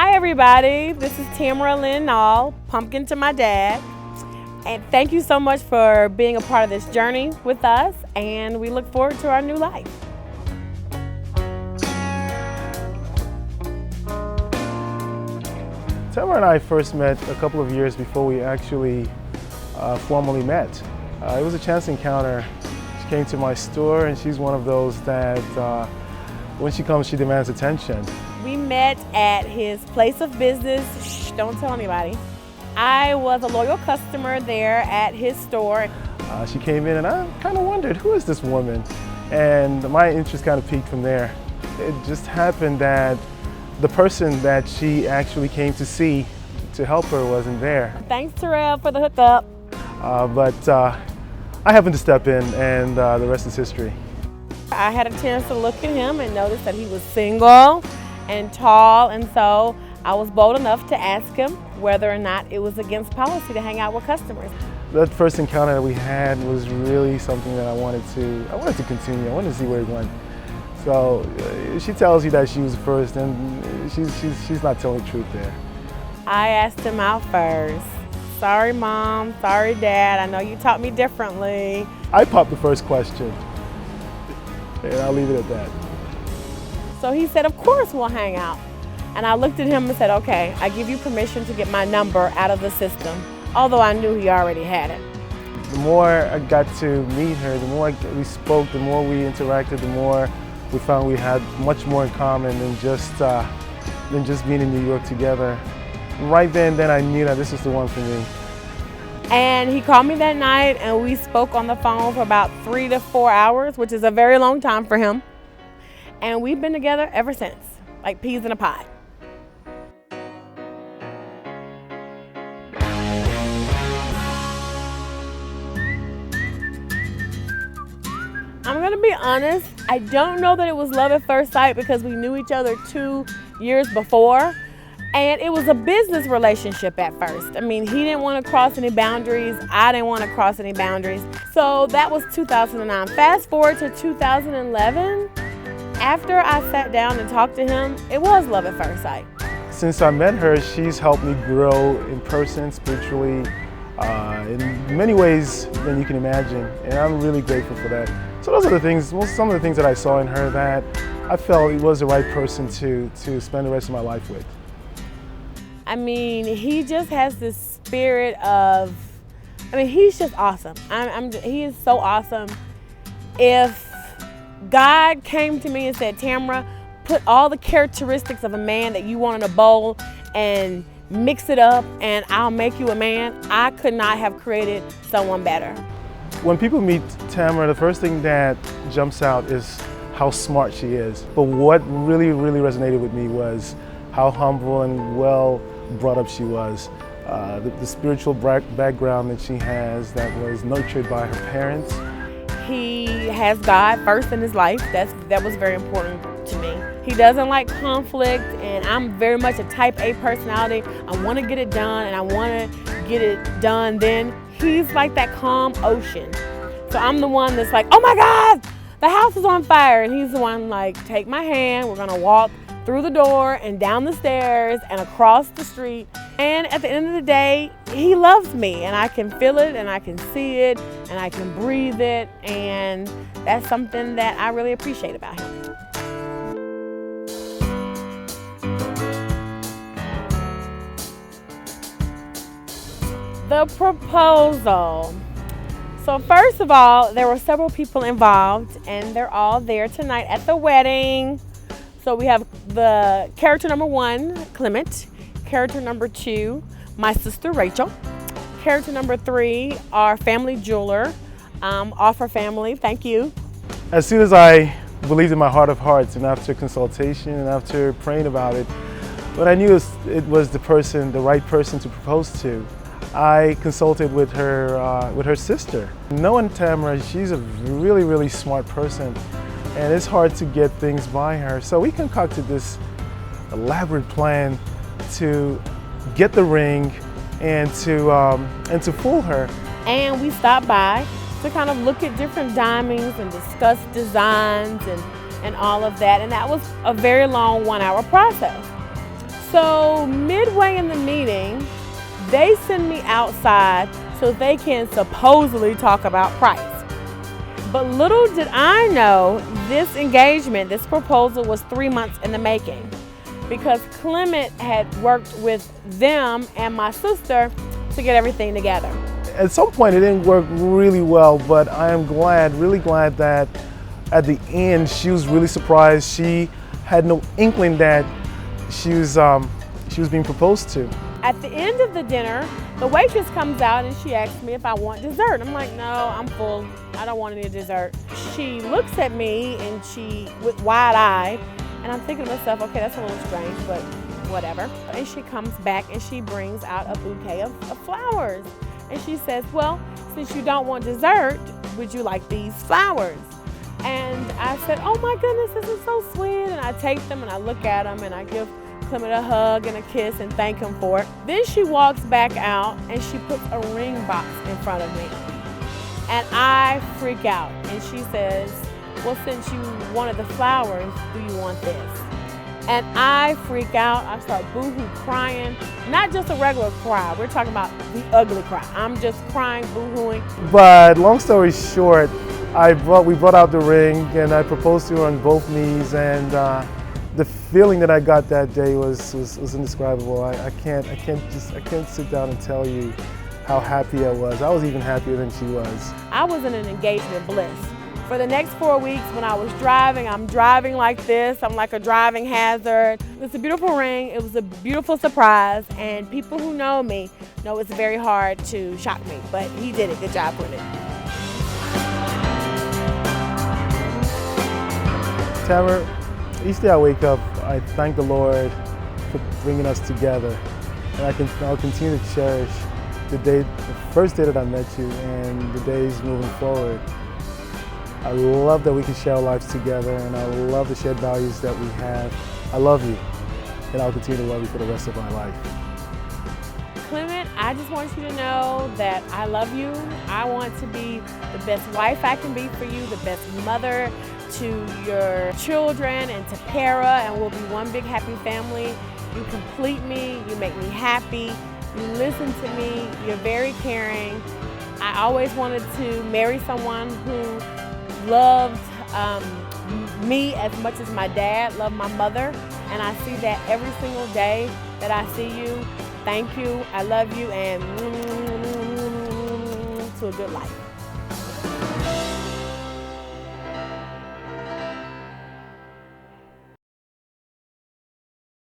Hi everybody, this is Tamara Lynn Nall, pumpkin to my dad. And thank you so much for being a part of this journey with us, and we look forward to our new life. Tamara and I first met a couple of years before we actually formally met. It was a chance encounter. She came to my store, and she's one of those that when she comes, she demands attention. We met at his place of business. Shh, don't tell anybody. I was a loyal customer there at his store. She came in and I kind of wondered, who is this woman? And my interest kind of peaked from there. It just happened that the person that she actually came to see to help her wasn't there. Thanks, Terrell, for the hookup. But I happened to step in, and the rest is history. I had a chance to look at him and notice that he was single and tall, and so I was bold enough to ask him whether or not it was against policy to hang out with customers. That first encounter that we had was really something that I wanted to continue. I wanted to see where it went. So she tells you that she was first, and she's not telling the truth there. I asked him out first. Sorry, Mom. Sorry, Dad. I know you taught me differently. I popped the first question, and I'll leave it at that. So he said, of course we'll hang out. And I looked at him and said, okay, I give you permission to get my number out of the system, although I knew he already had it. The more I got to meet her, the more we spoke, the more we interacted, the more we found we had much more in common than just being in New York together. Right then I knew that this was the one for me. And he called me that night, and we spoke on the phone for about 3 to 4 hours, which is a very long time for him. And we've been together ever since, like peas in a pod. I'm gonna be honest, I don't know that it was love at first sight because we knew each other 2 years before. And it was a business relationship at first. I mean, he didn't want to cross any boundaries. I didn't want to cross any boundaries. So that was 2009. Fast forward to 2011. After I sat down and talked to him, it was love at first sight. Since I met her, she's helped me grow in person, spiritually, in many ways than you can imagine. And I'm really grateful for that. So those are the things, some of the things that I saw in her that I felt it was the right person to spend the rest of my life with. I mean, he just has this spirit of, he's just awesome. He is so awesome. If God came to me and said, Tamara, put all the characteristics of a man that you want in a bowl and mix it up and I'll make you a man, I could not have created someone better. When people meet Tamara, the first thing that jumps out is how smart she is. But what really resonated with me was how humble and well brought up she was. The spiritual background that she has that was nurtured by her parents. He has God first in his life. That was very important to me. He doesn't like conflict, and I'm very much a type A personality. I want to get it done, and I want to get it done then. He's like that calm ocean. So I'm the one that's like, oh my God, the house is on fire. And he's the one like, take my hand, we're gonna walk through the door and down the stairs and across the street. And at the end of the day, he loves me, and I can feel it and I can see it and I can breathe it, and that's something that I really appreciate about him. The proposal. So first of all, there were several people involved, and they're all there tonight at the wedding. So we have the character number 1, Clement. Character number 2, my sister Rachel. Character number 3, our family jeweler, Offer Family, thank you. As soon as I believed in my heart of hearts, and after consultation and after praying about it, when I knew it was the right person to propose to, I consulted with her sister. Knowing Tamara, she's a really smart person, and it's hard to get things by her. So we concocted this elaborate plan to get the ring and to fool her. And we stopped by to kind of look at different diamonds and discuss designs and all of that. And that was a very long 1-hour process. So midway in the meeting, they send me outside so they can supposedly talk about price. But little did I know this engagement, this proposal was 3 months in the making, because Clement had worked with them and my sister to get everything together. At some point it didn't work really well, but I am glad, really glad that at the end she was really surprised. She had no inkling that she was being proposed to. At the end of the dinner, the waitress comes out and she asks me if I want dessert. I'm like, no, I'm full. I don't want any dessert. She looks at me and with wide eye, and I'm thinking to myself, okay, that's a little strange, but whatever. And she comes back and she brings out a bouquet of flowers. And she says, well, since you don't want dessert, would you like these flowers? And I said, oh my goodness, this is so sweet. And I take them and I look at them and I give Clement a hug and a kiss and thank him for it. Then she walks back out and she puts a ring box in front of me. And I freak out. And she says, well, since you wanted the flowers, do you want this? And I freak out. I start boo-hoo crying. Not just a regular cry. We're talking about the ugly cry. I'm just crying, boo-hooing. But long story short, we brought out the ring and I proposed to her on both knees, and the feeling that I got that day was indescribable. I can't sit down and tell you how happy I was. I was even happier than she was. I was in an engagement bliss. For the next 4 weeks when I was driving, I'm driving like this. I'm like a driving hazard. It's a beautiful ring. It was a beautiful surprise. And people who know me know it's very hard to shock me, but he did it. Good job with it. Tamara, each day I wake up, I thank the Lord for bringing us together. And I'll continue to cherish the first day that I met you and the days moving forward. I love that we can share our lives together, and I love the shared values that we have. I love you, and I'll continue to love you for the rest of my life. Clement, I just want you to know that I love you. I want to be the best wife I can be for you, the best mother to your children and to Para, and we'll be one big happy family. You complete me, you make me happy, you listen to me, you're very caring. I always wanted to marry someone who loved me as much as my dad loved my mother, and I see that every single day that I see you. Thank you, I love you, and to a good life.